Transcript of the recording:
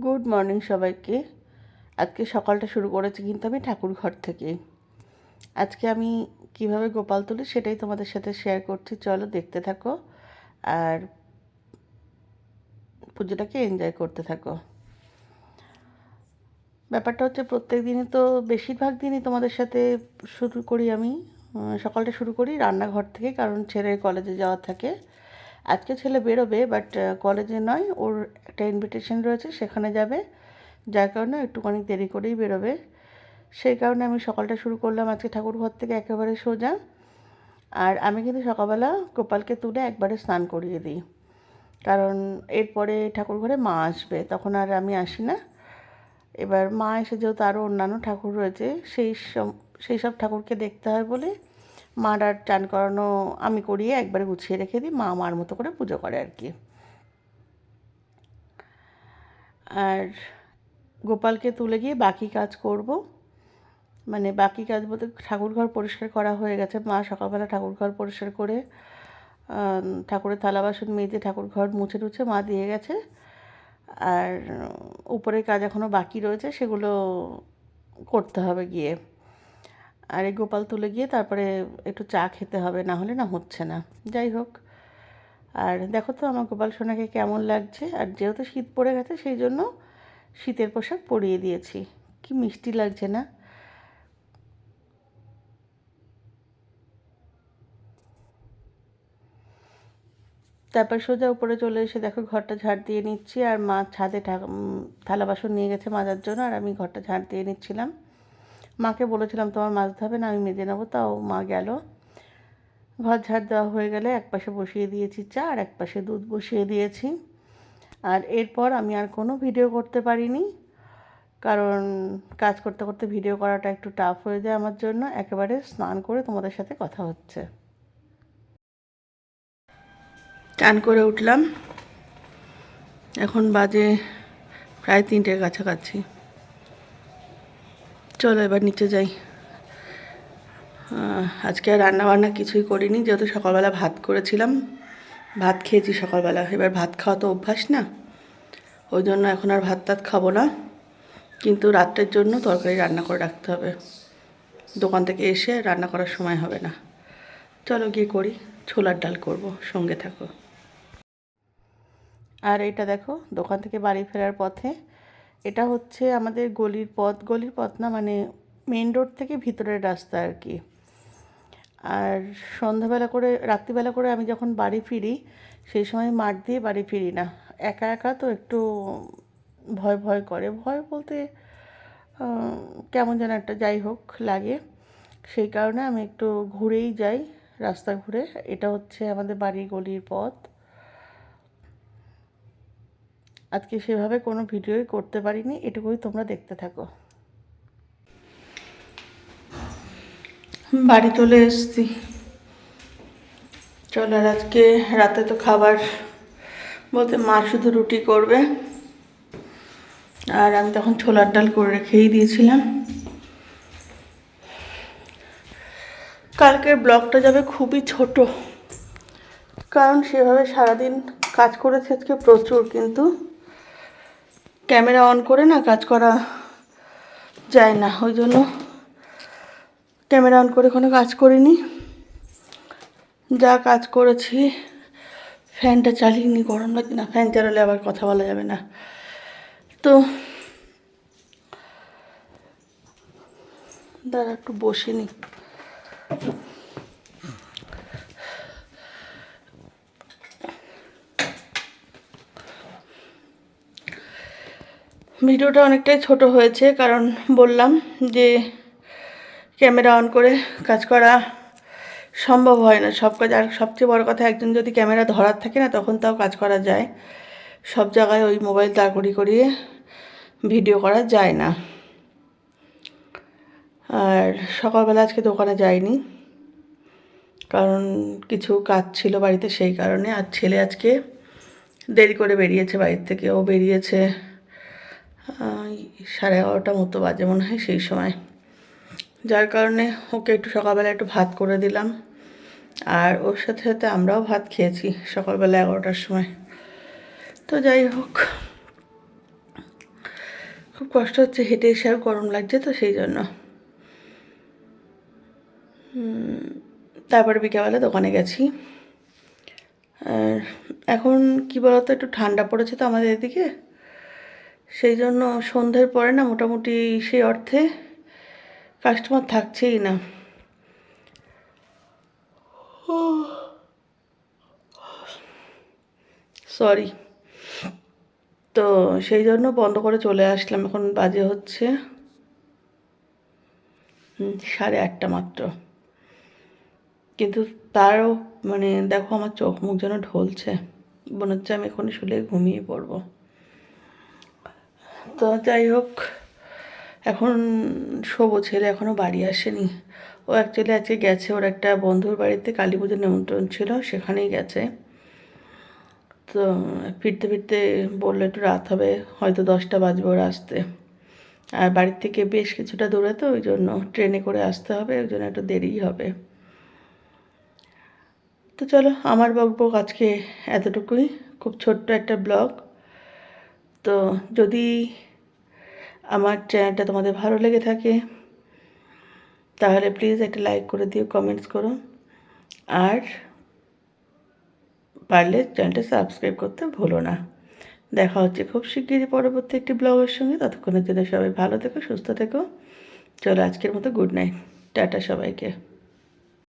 Good morning সবাইকে। আজকে সকালটা শুরু করেছি কিন্তু আমি ঠাকুর ঘর থেকে। আজকে আমি কিভাবে গোপাল তুলি সেটাই তোমাদের সাথে শেয়ার করছি, চলো দেখতে থাকো আর পুজোটাকে এনজয় করতে থাকো। ব্যাপারটা হচ্ছে প্রত্যেক দিনই তো বেশিরভাগ দিনই তোমাদের সাথে শুরু করি আমি সকালটা শুরু করি রান্নাঘর থেকে, কারণ ছেলের কলেজে যাওয়ার থাকে। আজকে ছেলে বেরোবে, বাট কলেজে নয়, ওর একটা ইনভিটেশন রয়েছে, সেখানে যাবে, যার কারণে একটুখানি দেরি করেই বেরোবে। সেই কারণে আমি সকালটা শুরু করলাম আজকে ঠাকুর ঘর থেকে একেবারে সোজা। আর আমি কিন্তু সকালবেলা গোপালকে তুলে একবারে স্নান করিয়ে দিই, কারণ এরপরে ঠাকুর ঘরে মা আসবে, তখন আর আমি আসি না। এবার মা এসে যেহেতু আরও অন্যান্য ঠাকুর রয়েছে, সেই সব ঠাকুরকে দেখতে হয় বলে মার আর চান করানো আমি করিয়ে একবারে গুছিয়ে রেখে দিই, মা মার মতো করে পুজো করে আর কি। আর গোপালকে তুলে গিয়ে বাকি কাজ করব, মানে বাকি কাজ বলতে ঠাকুরঘর পরিষ্কার করা হয়ে গেছে। মা সকালবেলা ঠাকুরঘর পরিষ্কার করে ঠাকুরের থালা বাসন মেজে ঠাকুরঘর মুছে টুছে মা দিয়ে গেছে। আর উপরের কাজ এখনও বাকি রয়েছে, সেগুলো করতে হবে গিয়ে। আর এই গোপাল তুলে গিয়ে তারপরে একটু চা খেতে হবে, না হলে না হচ্ছে না। যাই হোক, আর দেখো তো আমার গোপাল সোনাকে কেমন লাগছে। আর যেহেতু শীত পড়ে গেছে সেই জন্য শীতের পোশাক পরিয়ে দিয়েছি। কি মিষ্টি লাগছে না? তারপর সোজা উপরে চলে এসে দেখো ঘরটা ঝাড় দিয়ে নিচ্ছি, আর মা ছাদে থালা বাসন নিয়ে গেছে মাজার জন্য, আর আমি ঘরটা ঝাড় দিয়ে নিচ্ছিলাম। মাকে বলেছিলাম তোমার মাজতে হবে না, আমি মেজে নেবো, তাও মা গেল। ঘর ঝাড় দেওয়া হয়ে গেলে একপাশে বসিয়ে দিয়েছি চা, আর একপাশে দুধ বসিয়ে দিয়েছি। আর এরপর আমি আর কোনো ভিডিও করতে পারিনি, কারণ কাজ করতে করতে ভিডিও করাটা একটু টাফ হয়ে যায় আমার জন্য। একেবারে স্নান করে তোমাদের সাথে কথা হচ্ছে। চান করে উঠলাম, এখন বাজে প্রায় 3টের কাছাকাছি। চলো এবার নিচে যাই। আজকে আর রান্নাবান্না কিছুই করিনি, যেহেতু সকালবেলা ভাত করেছিলাম, ভাত খেয়েছি সকালবেলা। এবার ভাত খাওয়া তো অভ্যাস না, ওই জন্য এখন আর ভাত টাত খাবো না, কিন্তু রাত্রের জন্য তরকারি রান্না করে রাখতে হবে। দোকান থেকে এসে রান্না করার সময় হবে না। চলো গিয়ে করি, ছোলার ডাল করব, সঙ্গে থাকো। আর এটা দেখো দোকান থেকে বাড়ি ফেরার পথে, এটা হচ্ছে আমাদের গলির পথ না, মানে মেন রোড থেকে ভিতরের রাস্তা আর কি। আর রাত্রিবেলা করে আমি যখন বাড়ি ফিরি, সেই সময় মাঠ দিয়ে বাড়ি ফিরি না। একা একা তো একটু ভয় ভয় করে, ভয় বলতে কেমন যেন একটা যাই হোক লাগে। সেই কারণে আমি একটু ঘুরেই যাই, রাস্তা ঘুরে। এটা হচ্ছে আমাদের বাড়ি গলির পথ। আজকে সেভাবে কোনো ভিডিওই করতে পারিনি, এটুকুই তোমরা দেখতে থাকো। বাড়ি চলে এসেছি। চল, আর আজকে রাতে তো খাবার বলতে মা শুধু রুটি করবে, আর আমি তখন ছোলার ডাল করে রেখেই দিয়েছিলাম। কালকের ব্লগটা যাবে খুবই ছোট, কারণ সেভাবে সারাদিন কাজ করেছে আজকে প্রচুর, কিন্তু ক্যামেরা অন করে না কাজ করা যায় না, ওই জন্য ক্যামেরা অন করে কোনো কাজ করিনি। যা কাজ করেছি, ফ্যানটা চালিয়ে গরম লাগে না, ফ্যান চালালে আবার কথা বলা যাবে না। তো দাঁড়া একটু বসে নি। ভিডিওটা অনেকটাই ছোট হয়েছে, কারণ বললাম যে ক্যামেরা অন করে কাজ করা সম্ভব হয় না সব কাজ। আর সবচেয়ে বড় কথা, একজন যদি ক্যামেরা ধরার থাকে না, তখন তাও কাজ করা যায়। সব জায়গায় ওই মোবাইল দাঁড় করিয়ে ভিডিও করা যায় না। আর সকালবেলা আজকে দোকানে যাইনি, কারণ কিছু কাজ ছিল বাড়িতে, সেই কারণে। আর ছেলে আজকে দেরি করে বেরিয়েছে বাড়ির থেকে, ও বেরিয়েছে 11:30 মতো বাজে মনে হয় সেই সময়, যার কারণে ওকে একটু সকালবেলা একটু ভাত করে দিলাম। আর ওর সাথে সাথে আমরাও ভাত খেয়েছি সকালবেলা 11টার সময়। তো যাই হোক, খুব কষ্ট হচ্ছে, হেঁটে এসে আর গরম লাগছে তো সেই জন্য। তারপরে বিকেলবেলা দোকানে গেছি। আর এখন কী বলতো, একটু ঠান্ডা পড়েছে তো আমাদের এদিকে, সেই জন্য সন্ধ্যের পরে না মোটামুটি সেই অর্থে কাস্টমার থাকছেই না। সরি। তো সেই জন্য বন্ধ করে চলে আসলাম। এখন বাজে হচ্ছে 8:30 মাত্র। কিন্তু তারও মানে দেখো আমার চোখ মুখ যেন ঢলছে, মনে হচ্ছে আমি এখনই শুলে ঘুমিয়ে পড়বো। তো যাই হোক, এখন শোবো। ছেলে এখনও বাড়ি আসেনি। ও অ্যাকচুয়ালি আজকে গেছে ওর একটা বন্ধুর বাড়িতে, কালী পুজোর নিমন্ত্রণ ছিল, সেখানেই গেছে। তো ফিরতে ফিরতে বললো একটু রাত হবে, হয়তো 10টা বাজবে ওর আসতে। আর বাড়ির থেকে বেশ কিছুটা দূরে তো, ওই জন্য ট্রেনে করে আসতে হবে, ওই জন্য একটু দেরিই হবে। তো চলো, আমার বকবক আজকে এতটুকুই, খুব ছোট্ট একটা ব্লগ। তো যদি আমার চ্যানেলটা তোমাদের ভালো লেগে থাকে তাহলে প্লিজ একটা লাইক করে দিও, কমেন্টস করো, আর পারলে চ্যানেলটা সাবস্ক্রাইব করতে ভুলো না। দেখা হচ্ছে খুব শিগগিরই পরবর্তী একটি ব্লগের সঙ্গে। ততক্ষণের জন্য সবাই ভালো থেকো, সুস্থ থেকো। চলো আজকের মতো গুড নাইট, টাটা সবাইকে।